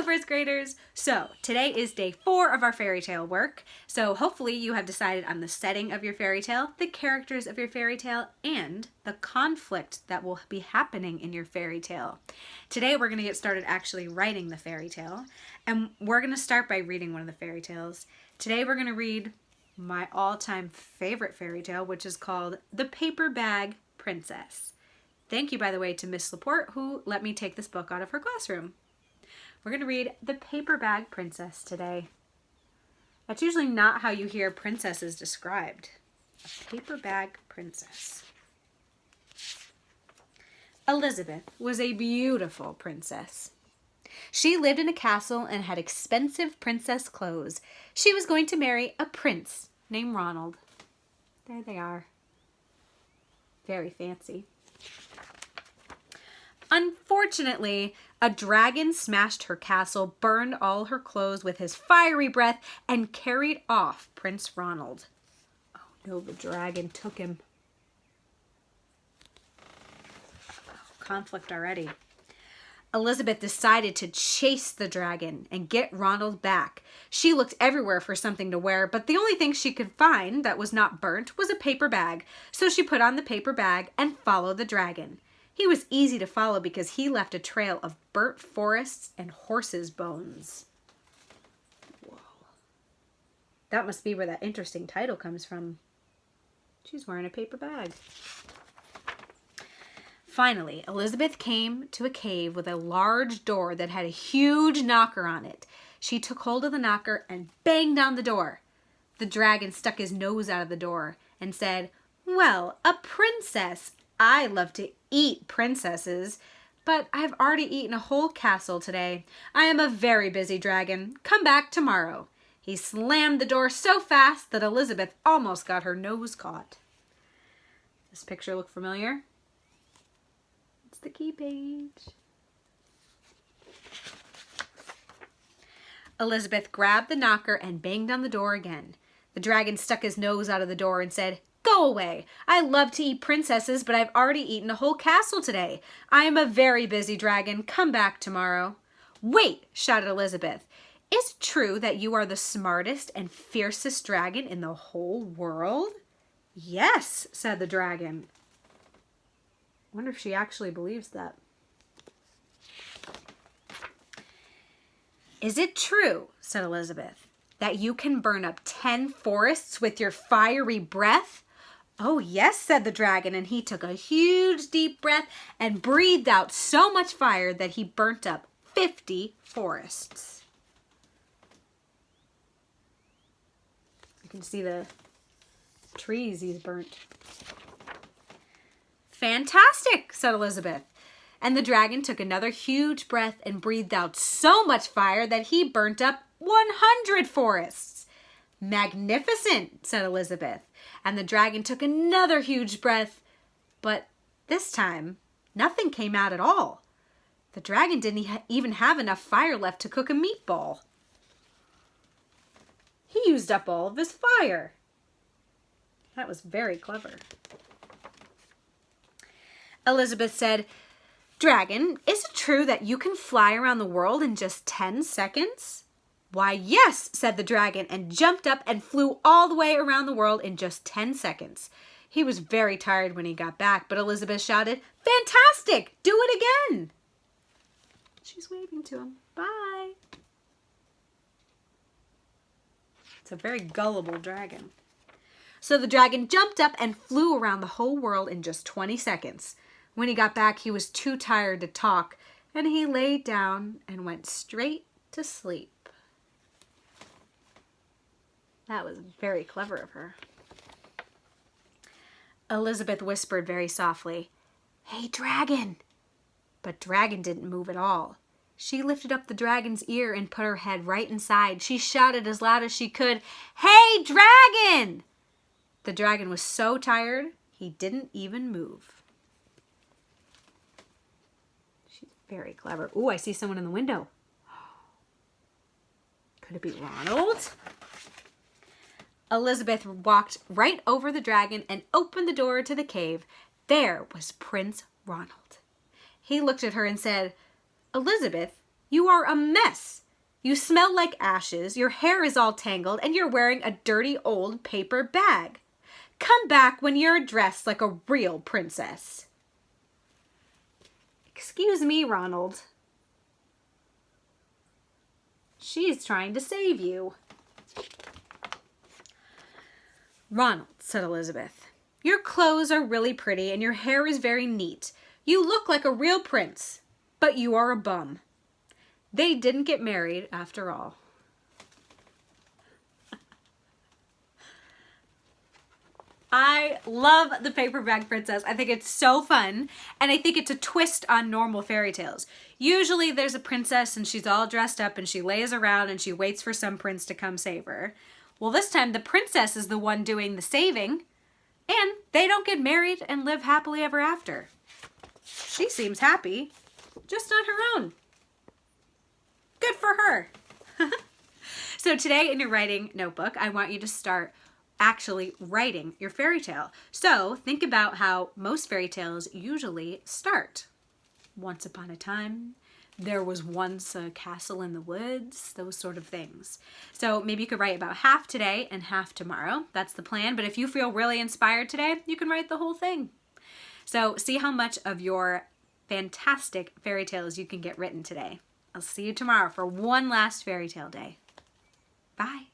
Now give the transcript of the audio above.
first graders. So today is day 4 of our fairy tale work. So hopefully you have decided on the setting of your fairy tale, the characters of your fairy tale, and the conflict that will be happening in your fairy tale. Today we're going to get started actually writing the fairy tale, and we're going to start by reading one of the fairy tales. Today we're going to read my all-time favorite fairy tale, which is called The Paper Bag Princess. Thank you, by the way, to Miss Laporte, who let me take this book out of her classroom. We're going to read The Paper Bag Princess today. That's usually not how you hear princesses described. A paper bag princess. Elizabeth was a beautiful princess. She lived in a castle and had expensive princess clothes. She was going to marry a prince named Ronald. There they are. Very fancy. Unfortunately, a dragon smashed her castle, burned all her clothes with his fiery breath, and carried off Prince Ronald. Oh no, the dragon took him. Oh, conflict already. Elizabeth decided to chase the dragon and get Ronald back. She looked everywhere for something to wear, but the only thing she could find that was not burnt was a paper bag. So she put on the paper bag and followed the dragon. He was easy to follow because he left a trail of burnt forests and horses' bones. Whoa. That must be where that interesting title comes from. She's wearing a paper bag. Finally, Elizabeth came to a cave with a large door that had a huge knocker on it. She took hold of the knocker and banged on the door. The dragon stuck his nose out of the door and said, "Well, a princess. I love to eat princesses, but I've already eaten a whole castle today. I am a very busy dragon. Come back tomorrow." He slammed the door so fast that Elizabeth almost got her nose caught. Does this picture look familiar? It's the key page. Elizabeth grabbed the knocker and banged on the door again. The dragon stuck his nose out of the door and said, "Go away. I love to eat princesses, but I've already eaten a whole castle today. I am a very busy dragon. Come back tomorrow." "Wait," shouted Elizabeth. "Is it true that you are the smartest and fiercest dragon in the whole world?" "Yes," said the dragon. I wonder if she actually believes that. "Is it true," said Elizabeth, "that you can burn up 10 forests with your fiery breath?" "Oh, yes," said the dragon, and he took a huge deep breath and breathed out so much fire that he burnt up 50 forests. You can see the trees he's burnt. "Fantastic," said Elizabeth. And the dragon took another huge breath and breathed out so much fire that he burnt up 100 forests. "Magnificent," said Elizabeth. And the dragon took another huge breath, but this time nothing came out at all. The dragon didn't even have enough fire left to cook a meatball. He used up all of his fire. That was very clever. Elizabeth said, "Dragon, is it true that you can fly around the world in just 10 seconds? "Why, yes," said the dragon, and jumped up and flew all the way around the world in just 10 seconds. He was very tired when he got back, but Elizabeth shouted, "Fantastic! Do it again!" She's waving to him. Bye. It's a very gullible dragon. So the dragon jumped up and flew around the whole world in just 20 seconds. When he got back, he was too tired to talk, and he lay down and went straight to sleep. That was very clever of her. Elizabeth whispered very softly, "Hey, dragon!" But dragon didn't move at all. She lifted up the dragon's ear and put her head right inside. She shouted as loud as she could, "Hey, dragon!" The dragon was so tired, he didn't even move. She's very clever. Ooh, I see someone in the window. Could it be Ronald? Elizabeth walked right over the dragon and opened the door to the cave. There was Prince Ronald. He looked at her and said, "Elizabeth, You are a mess. You smell like ashes, your hair is all tangled, and you're wearing a dirty old paper bag. Come back when you're dressed like a real princess. Excuse me, Ronald. She's trying to save you. Ronald, said Elizabeth, your clothes are really pretty and your hair is very neat. You look like a real prince, but you are a bum. They didn't get married after all. I love the Paper Bag Princess. I think it's so fun, and I think it's a twist on normal fairy tales. Usually there's a princess and she's all dressed up and she lays around and she waits for some prince to come save her. Well, this time the princess is the one doing the saving, and they don't get married and live happily ever after. She seems happy, just on her own. Good for her. So today in your writing notebook, I want you to start actually writing your fairy tale. So think about how most fairy tales usually start. Once upon a time, there was once a castle in the woods, those sort of things. So maybe you could write about half today and half tomorrow. That's the plan. But if you feel really inspired today, you can write the whole thing. So see how much of your fantastic fairy tales you can get written today. I'll see you tomorrow for one last fairy tale day. Bye.